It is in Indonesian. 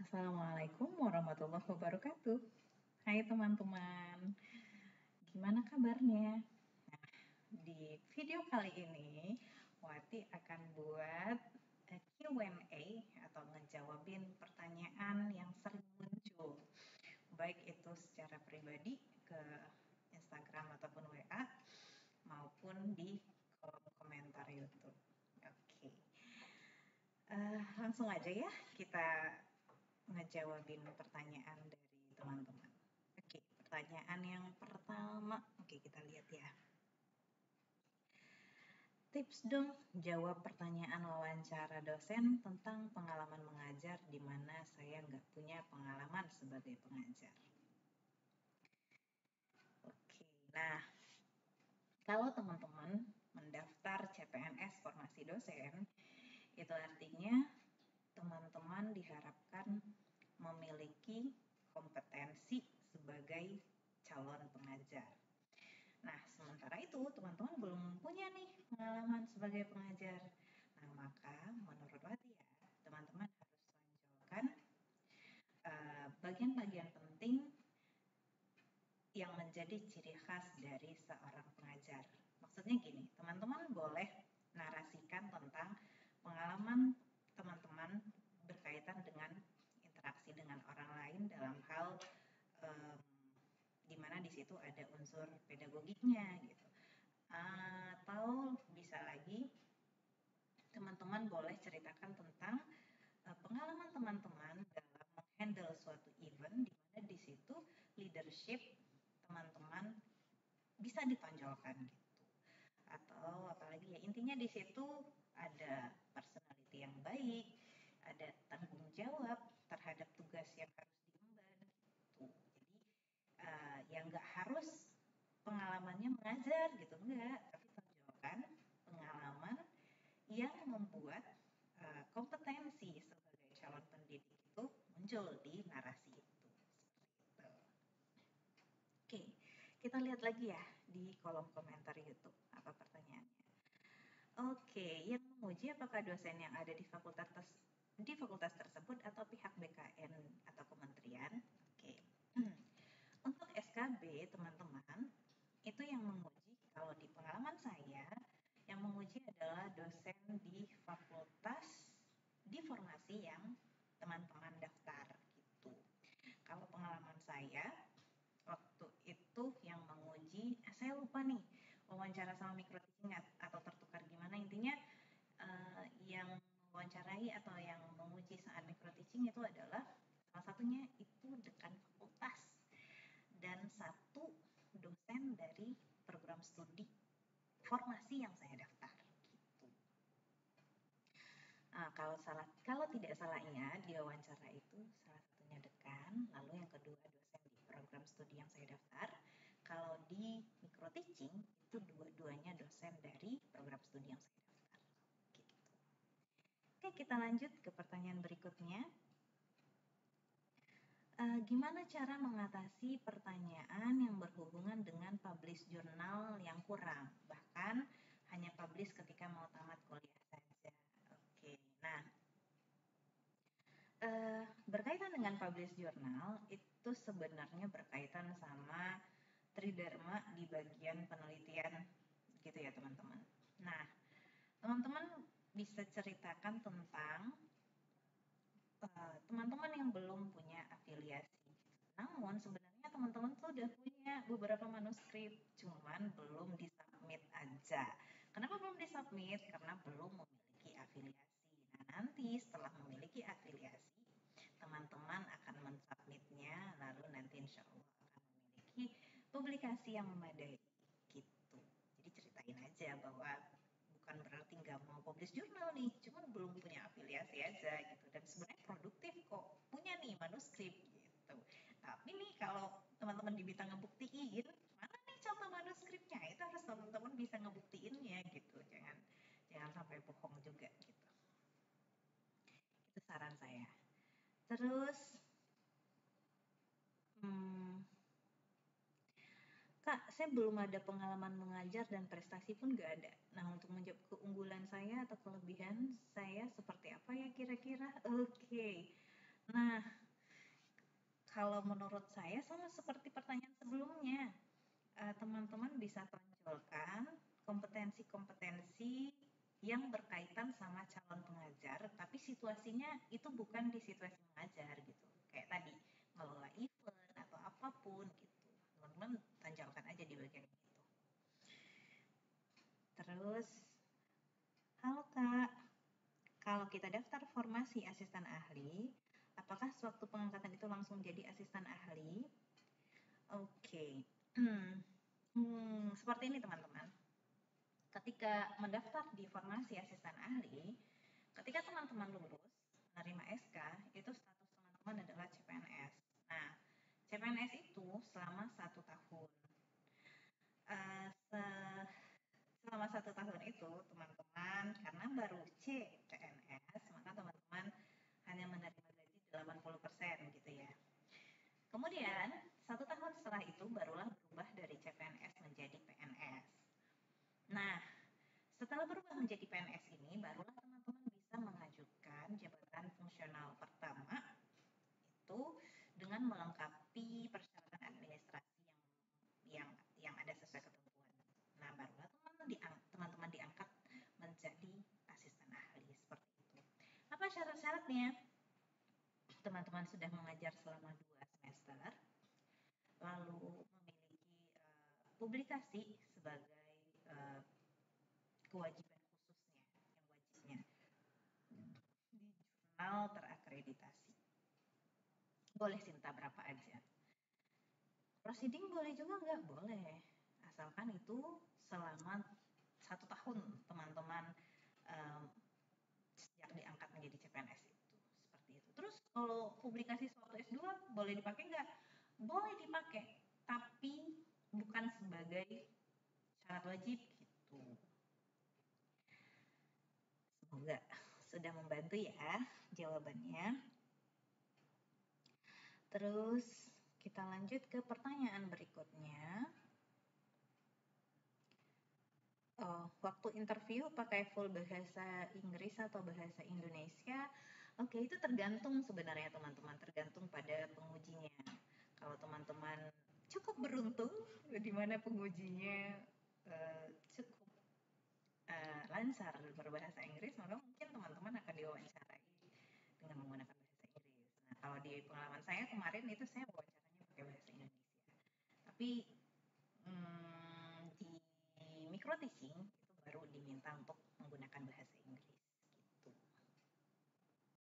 Assalamualaikum warahmatullahi wabarakatuh. Hai teman-teman, gimana kabarnya? Nah, di video kali ini, Wati akan buat Q&A atau ngejawabin pertanyaan yang sering muncul, baik itu secara pribadi ke Instagram ataupun WA, maupun di kolom komentar YouTube. Oke. Langsung aja ya kita ngejawabin pertanyaan dari teman-teman. Oke, pertanyaan yang pertama. Oke, kita lihat ya. Tips dong jawab pertanyaan wawancara dosen tentang pengalaman mengajar di mana saya nggak punya pengalaman sebagai pengajar. Oke, nah kalau teman-teman mendaftar CPNS formasi dosen, itu artinya teman-teman diharapkan memiliki kompetensi sebagai calon pengajar. Nah, sementara itu teman-teman belum punya nih pengalaman sebagai pengajar. Nah, maka menurut Wati ya, teman-teman harus tonjolkan bagian-bagian penting yang menjadi ciri khas dari seorang pengajar. Maksudnya gini, teman-teman boleh narasikan tentang pengalaman teman-teman berkaitan dengan interaksi dengan orang lain dalam hal di mana di situ ada unsur pedagogiknya gitu. Atau bisa lagi teman-teman boleh ceritakan tentang pengalaman teman-teman dalam menghandle suatu event di mana di situ leadership teman-teman bisa ditonjolkan gitu. Atau apalagi ya intinya di situ ada personality yang baik, ada tanggung jawab terhadap tugas yang harus diemban gitu. Jadi yang nggak harus pengalamannya mengajar gitu, enggak, tapi tonjolkan pengalaman yang membuat kompetensi sebagai calon pendidik itu muncul di narasi itu. Seperti itu. Oke, kita lihat lagi ya di kolom komentar YouTube apa pertanyaannya. Oke, yang menguji apakah dosen yang ada di fakultas tersebut atau pihak BKN atau kementerian. Oke. Untuk SKB teman-teman, itu yang menguji, kalau di pengalaman saya, yang menguji adalah dosen di fakultas di formasi yang teman-teman daftar gitu. Kalau pengalaman saya, waktu itu yang menguji, saya lupa nih, wawancara sama micro teaching atau tertukar gimana, intinya yang mewawancarai atau yang menguji saat micro teaching itu adalah salah satunya itu dekan fakultas dan satu dosen dari program studi formasi yang saya daftar gitu. Kalau tidak salah ingat di wawancara itu salah satunya dekan, lalu yang kedua dosen di program studi yang saya daftar. Kalau di micro teaching itu dua-duanya dosen dari program studi yang saya daftar gitu. Oke, kita lanjut ke pertanyaan berikutnya. Gimana cara mengatasi pertanyaan yang berhubungan dengan publish jurnal yang kurang, bahkan hanya publish ketika mau tamat kuliah saja. Oke, nah berkaitan dengan publish jurnal itu sebenarnya berkaitan sama tridharma di bagian penelitian gitu ya teman-teman. Nah, teman-teman bisa ceritakan tentang teman-teman yang belum punya afiliasi. Namun sebenarnya teman-teman tuh udah punya beberapa manuskrip, cuman belum disubmit aja. Kenapa belum disubmit? Karena belum memiliki afiliasi. Nah, nanti setelah memiliki afiliasi, teman-teman akan mensubmitnya, lalu nanti insya Allah akan memiliki publikasi yang memadai gitu. Jadi ceritain aja bahwa bukan berarti nggak mau publish jurnal nih, cuman belum punya afiliasi aja gitu. Dan sebenarnya produktif kok, punya nih manuskrip gitu. Tapi nih kalau teman-teman bisa ngebuktiin, mana nih contoh manuskripnya, itu harus teman-teman bisa ngebuktiinnya gitu. Jangan sampai bohong juga gitu. Itu saran saya. Terus Kak, saya belum ada pengalaman mengajar dan prestasi pun gak ada. Nah, untuk menjawab keunggulan saya atau kelebihan saya seperti apa ya kira-kira? Oke. Nah, kalau menurut saya sama seperti pertanyaan sebelumnya, teman-teman bisa tonjolkan kompetensi-kompetensi yang berkaitan sama calon pengajar, tapi situasinya itu bukan di situasi mengajar gitu. Kayak tadi, ngelola event atau apapun gitu. Teman-teman tonjolkan aja di bagian itu. Terus, halo Kak, kalau kita daftar formasi asisten ahli, apakah sewaktu pengangkatan itu langsung jadi asisten ahli? Oke. Seperti ini teman-teman. Ketika mendaftar di formasi asisten ahli, ketika teman-teman lulus menerima SK, itu status teman-teman adalah CPNS. Nah, CPNS itu selama 1 tahun. Selama 1 tahun itu, teman-teman, karena baru CPNS, maka teman-teman hanya menerima gaji 80% gitu ya. Kemudian, 1 tahun setelah itu barulah berubah dari CPNS menjadi PNS. Nah, setelah berubah menjadi PNS ini, barulah teman-teman bisa mengajukan jabatan fungsional pertama itu dengan melengkapi persyaratan administrasi yang ada sesuai ketentuan. Nah, barulah teman-teman diangkat menjadi asisten ahli seperti itu. Apa syarat-syaratnya? Teman-teman sudah mengajar selama 2 semester, lalu memiliki publikasi sebagai kewajiban khususnya, yang wajibnya di jurnal terakreditasi. Boleh cinta berapa aja. Proceeding boleh juga nggak? Boleh. Asalkan itu selama 1 tahun teman-teman sejak diangkat menjadi CPNS itu. Seperti itu. Terus kalau publikasi sewaktu S2 boleh dipakai nggak? Boleh dipakai, tapi bukan sebagai syarat wajib gitu. Semoga sudah membantu ya jawabannya. Terus kita lanjut ke pertanyaan berikutnya. Waktu interview pakai full bahasa Inggris atau bahasa Indonesia? Oke, itu tergantung sebenarnya teman-teman, tergantung pada pengujinya. Kalau teman-teman cukup beruntung, di mana pengujinya cukup lancar berbahasa Inggris, maka mungkin teman-teman akan diwawancarai dengan menggunakan bahasa Inggris. Nah, kalau di pengalaman saya kemarin itu saya wawancaranya pakai bahasa Indonesia. Tapi di micro teaching itu baru diminta untuk menggunakan bahasa